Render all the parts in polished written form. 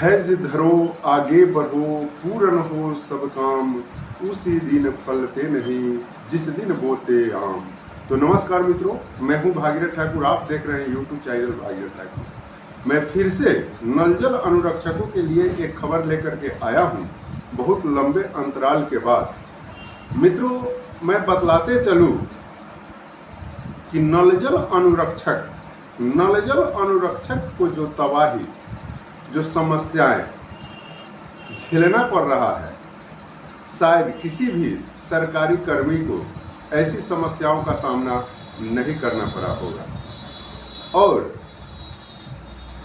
धैर्य धरो आगे बढ़ो, पूर्ण हो सब काम, उसी दिन फलते नहीं जिस दिन बोते आम। तो नमस्कार मित्रों, मैं हूं भागीरथ ठाकुर। आप देख रहे हैं यूट्यूब चैनल भागीरथ ठाकुर। मैं फिर से नल जल अनुरक्षकों के लिए एक खबर लेकर के आया हूं, बहुत लंबे अंतराल के बाद। मित्रों, मैं बतलाते चलूं कि नल जल अनुरक्षक को जो तबाही, जो समस्याएं झेलना पड़ रहा है, शायद किसी भी सरकारी कर्मी को ऐसी समस्याओं का सामना नहीं करना पड़ा होगा। और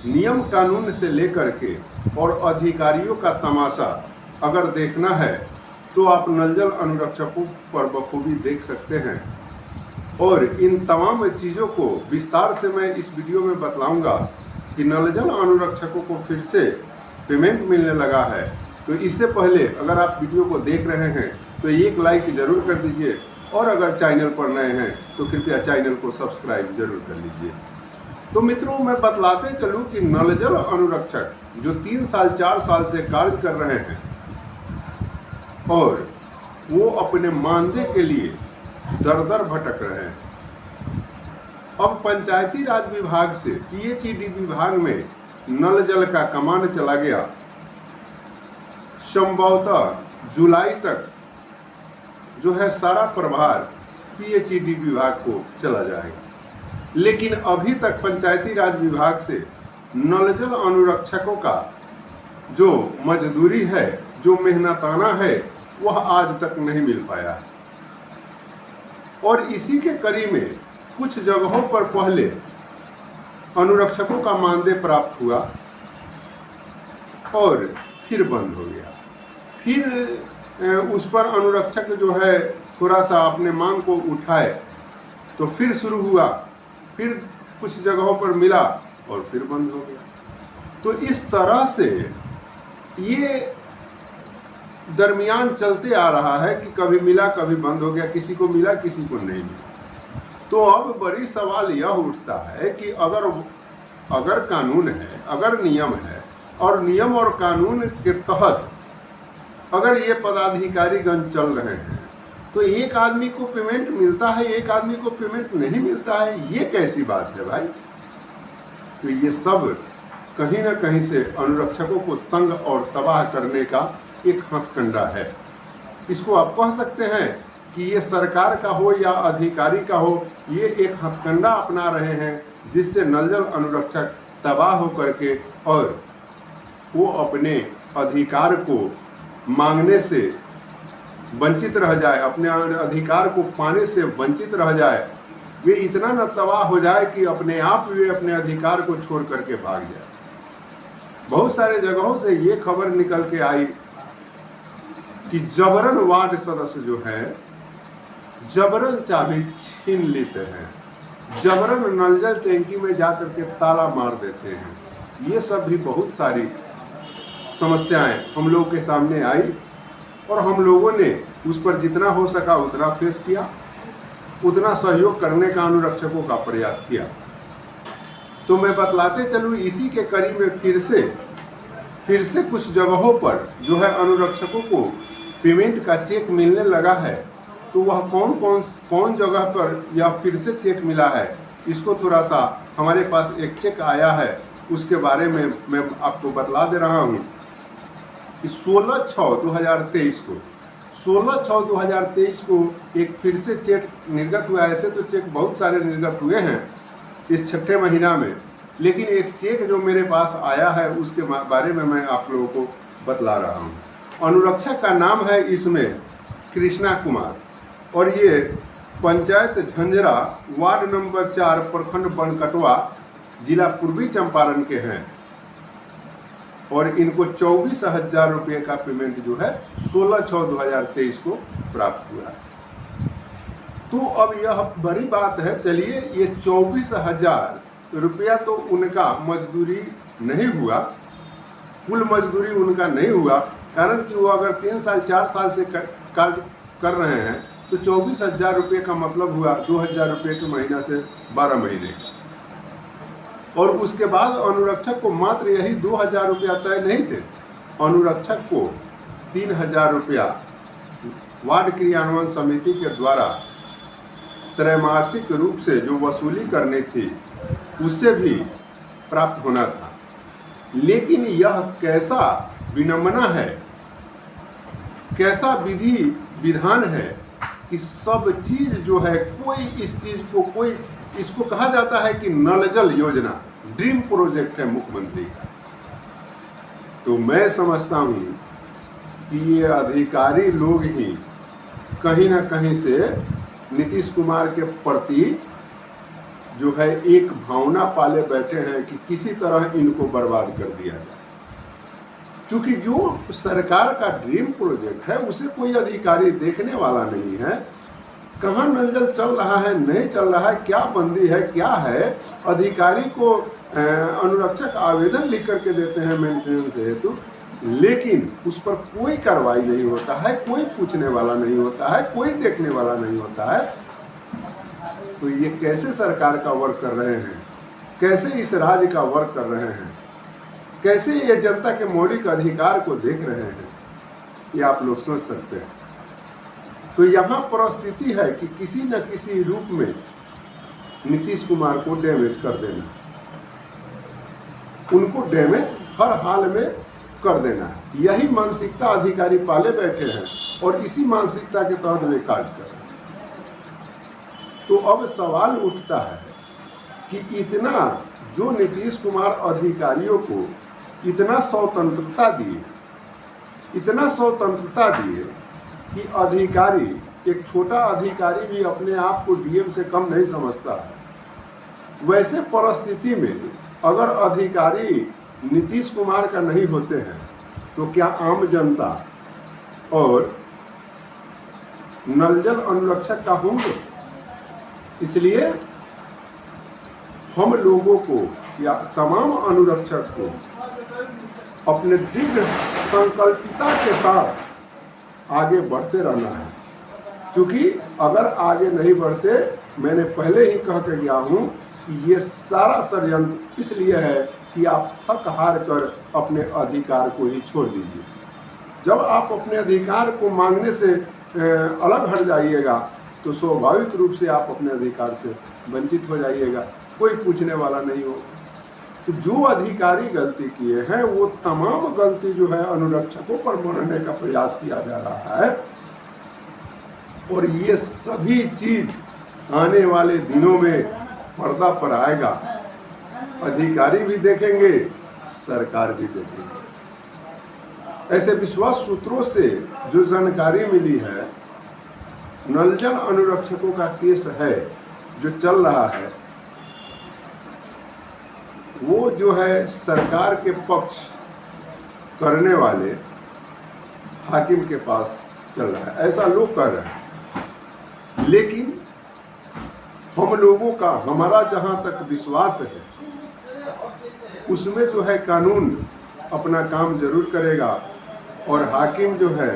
नियम कानून से लेकर के और अधिकारियों का तमाशा अगर देखना है तो आप नल जल अनुरक्षकों पर बखूबी देख सकते हैं। और इन तमाम चीज़ों को विस्तार से मैं इस वीडियो में बतलाऊंगा कि नल जल अनुरक्षकों को फिर से पेमेंट मिलने लगा है। तो इससे पहले अगर आप वीडियो को देख रहे हैं तो एक लाइक ज़रूर कर दीजिए, और अगर चैनल पर नए हैं तो कृपया चैनल को सब्सक्राइब जरूर कर लीजिए। तो मित्रों, मैं बतलाते चलूँ कि नल जल अनुरक्षक जो 3 साल 4 साल से कार्य कर रहे हैं और वो अपने मानदेय के लिए दर दर भटक रहे हैं। अब पंचायती राज विभाग से पीएचईडी विभाग में नल जल का कमान चला गया। संभवतः जुलाई तक जो है सारा प्रभार पीएचईडी विभाग को चला जाएगा, लेकिन अभी तक पंचायती राज विभाग से नल जल अनुरक्षकों का जो मजदूरी है, जो मेहनताना है, वह आज तक नहीं मिल पाया है। और इसी के कड़ी में कुछ जगहों पर पहले अनुरक्षकों का मानदेय प्राप्त हुआ और फिर बंद हो गया। फिर उस पर अनुरक्षक जो है थोड़ा सा अपने मांग को उठाए तो फिर शुरू हुआ, फिर कुछ जगहों पर मिला और फिर बंद हो गया। तो इस तरह से ये दरमियान चलते आ रहा है कि कभी मिला कभी बंद हो गया, किसी को मिला किसी को नहीं मिला। तो अब बड़ी सवाल यह उठता है कि अगर कानून है, अगर नियम है, और नियम और कानून के तहत अगर ये पदाधिकारीगण चल रहे हैं तो एक आदमी को पेमेंट मिलता है, एक आदमी को पेमेंट नहीं मिलता है, ये कैसी बात है भाई? तो ये सब कहीं ना कहीं से अनुरक्षकों को तंग और तबाह करने का एक हथकंडा है। इसको आप कह सकते हैं कि ये सरकार का हो या अधिकारी का हो, ये एक हथकंडा अपना रहे हैं जिससे नल जल अनुरक्षक तबाह हो करके और वो अपने अधिकार को मांगने से वंचित रह जाए, अपने अधिकार को पाने से वंचित रह जाए। वे इतना न तबाह हो जाए कि अपने आप वे अपने अधिकार को छोड़ करके भाग जाए। बहुत सारे जगहों से ये खबर निकल के आई कि जबरन वार्ड सदस्य जो है जबरन चाबी छीन लेते हैं, जबरन नल जल टैंकी में जाकर के ताला मार देते हैं। ये सब भी बहुत सारी समस्याएं हम लोग के सामने आई और हम लोगों ने उस पर जितना हो सका उतना फेस किया, उतना सहयोग करने का अनुरक्षकों का प्रयास किया। तो मैं बतलाते चलूँ, इसी के कड़ी में फिर से कुछ जगहों पर जो है अनुरक्षकों को पेमेंट का चेक मिलने लगा है। तो वह कौन जगह पर यह फिर से चेक मिला है, इसको थोड़ा सा हमारे पास एक चेक आया है, उसके बारे में मैं आपको बतला दे रहा हूँ। 16/6/2023 को एक फिर से चेक निर्गत हुआ। ऐसे तो चेक बहुत सारे निर्गत हुए हैं इस छठे महीना में, लेकिन एक चेक जो मेरे पास आया है उसके बारे में मैं आप लोगों को बतला रहा हूँ। अनुरक्षक का नाम है इसमें कृष्णा कुमार, और ये पंचायत झंझरा, वार्ड नंबर 4, प्रखंड बनकटवा, जिला पूर्वी चंपारण के हैं। और इनको 24,000 रुपये का पेमेंट जो है 16/6/2023 को प्राप्त हुआ है। तो अब यह बड़ी बात है। चलिए, ये 24,000 रुपया तो उनका मजदूरी नहीं हुआ, कुल मजदूरी उनका नहीं हुआ, कारण कि वो अगर 3 साल 4 साल से कार्य कर रहे हैं तो 24,000 रुपये का मतलब हुआ 2,000 रुपये के महीना से 12 महीने। और उसके बाद अनुरक्षक को मात्र यही 2000 रुपया तय नहीं थे, अनुरक्षक को 3000 रुपया वार्ड क्रियान्वयन समिति के द्वारा त्रैमासिक रूप से जो वसूली करनी थी उससे भी प्राप्त होना था। लेकिन यह कैसा विनम्रता है, कैसा विधि विधान है कि सब चीज जो है, कोई इस चीज को, कोई इसको कहा जाता है कि नल जल योजना ड्रीम प्रोजेक्ट है मुख्यमंत्री का। तो मैं समझता हूं कि ये अधिकारी लोग ही कहीं ना कहीं से नीतीश कुमार के प्रति जो है एक भावना पाले बैठे हैं कि किसी तरह इनको बर्बाद कर दिया जाए। क्योंकि जो सरकार का ड्रीम प्रोजेक्ट है उसे कोई अधिकारी देखने वाला नहीं है। कहाँ नल जल चल रहा है, नहीं चल रहा है, क्या बंदी है, क्या है, अधिकारी को अनुरक्षक आवेदन लिख करके देते हैं मेंटेनेंस हेतु, लेकिन उस पर कोई कार्रवाई नहीं होता है, कोई पूछने वाला नहीं होता है, कोई देखने वाला नहीं होता है। तो ये कैसे सरकार का वर्क कर रहे हैं, कैसे इस राज्य का वर्क कर रहे हैं, कैसे ये जनता के मौलिक अधिकार को देख रहे हैं, ये आप लोग सोच सकते हैं। तो यहाँ परिस्थिति है कि किसी न किसी रूप में नीतीश कुमार को डैमेज कर देना, उनको डैमेज हर हाल में कर देना है। यही मानसिकता अधिकारी पाले बैठे हैं और इसी मानसिकता के तहत वे कार्य कर रहे हैं। तो अब सवाल उठता है कि इतना जो नीतीश कुमार अधिकारियों को इतना स्वतंत्रता दिए, इतना स्वतंत्रता दिए कि अधिकारी, एक छोटा अधिकारी भी अपने आप को डीएम से कम नहीं समझता है। वैसे परिस्थिति में अगर अधिकारी नीतीश कुमार का नहीं होते हैं तो क्या आम जनता और नल जल अनुरक्षक का होंगे? इसलिए हम लोगों को या तमाम अनुरक्षक को अपने दृढ़ संकल्पिता के साथ आगे बढ़ते रहना है। क्योंकि अगर आगे नहीं बढ़ते, मैंने पहले ही कह के गया हूँ कि ये सारा षड्यंत्र इसलिए है कि आप थक हार कर अपने अधिकार को ही छोड़ दीजिए। जब आप अपने अधिकार को मांगने से अलग हट जाइएगा तो स्वाभाविक रूप से आप अपने अधिकार से वंचित हो जाइएगा, कोई पूछने वाला नहीं हो। तो जो अधिकारी गलती किए हैं वो तमाम गलती जो है अनुरक्षकों पर मरने का प्रयास किया जा रहा है। और ये सभी चीज आने वाले दिनों में पर्दा पर आएगा, अधिकारी भी देखेंगे, सरकार भी देखेंगे। ऐसे विश्वास सूत्रों से जो जानकारी मिली है, नल जल अनुरक्षकों का केस है जो चल रहा है, वो जो है सरकार के पक्ष करने वाले हाकिम के पास चल रहा है, ऐसा लोग कह रहे हैं। लेकिन हम लोगों का, हमारा जहां तक विश्वास है, उसमें जो है कानून अपना काम जरूर करेगा और हाकिम जो है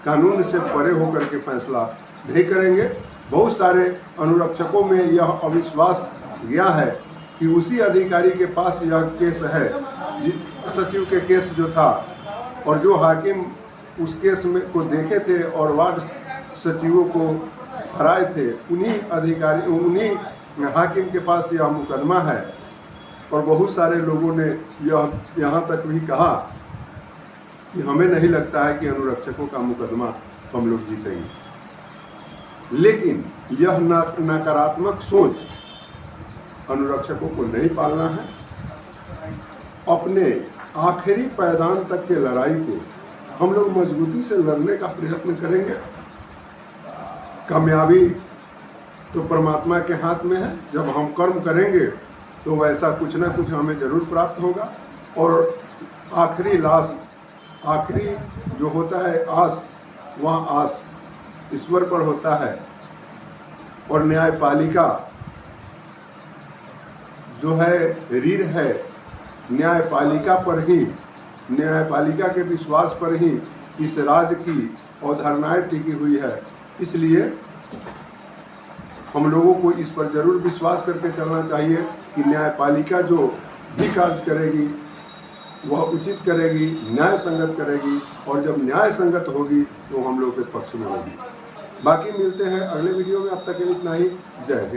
कानून से परे होकर के फैसला नहीं करेंगे। बहुत सारे अनुरक्षकों में यह अविश्वास गया है कि उसी अधिकारी के पास यह केस है, सचिव के केस जो था, और जो हाकिम उस केस में को देखे थे और वार्ड सचिवों को हराए थे, उन्हीं हाकिम के पास यह मुकदमा है। और बहुत सारे लोगों ने यह यहाँ तक भी कहा कि हमें नहीं लगता है कि अनुरक्षकों का मुकदमा हम लोग जीतेंगे। लेकिन यह नकारात्मक सोच अनुरक्षकों को नहीं पालना है। अपने आखिरी पैदान तक के लड़ाई को हम लोग मजबूती से लड़ने का प्रयत्न करेंगे। कामयाबी तो परमात्मा के हाथ में है। जब हम कर्म करेंगे तो वैसा कुछ ना कुछ हमें जरूर प्राप्त होगा। और आखिरी लाश, आखिरी जो होता है आस, वह आस ईश्वर पर होता है। और न्यायपालिका जो है रीढ़ है, न्यायपालिका पर ही, न्यायपालिका के विश्वास पर ही इस राज्य की अवधारणाएं टिकी हुई है। इसलिए हम लोगों को इस पर जरूर विश्वास करके चलना चाहिए कि न्यायपालिका जो भी कार्य करेगी वह उचित करेगी, न्याय संगत करेगी, और जब न्याय संगत होगी तो हम लोग के पक्ष में होगी। बाकी मिलते हैं अगले वीडियो में, अब तक के लिए इतना ही। जय हिंद।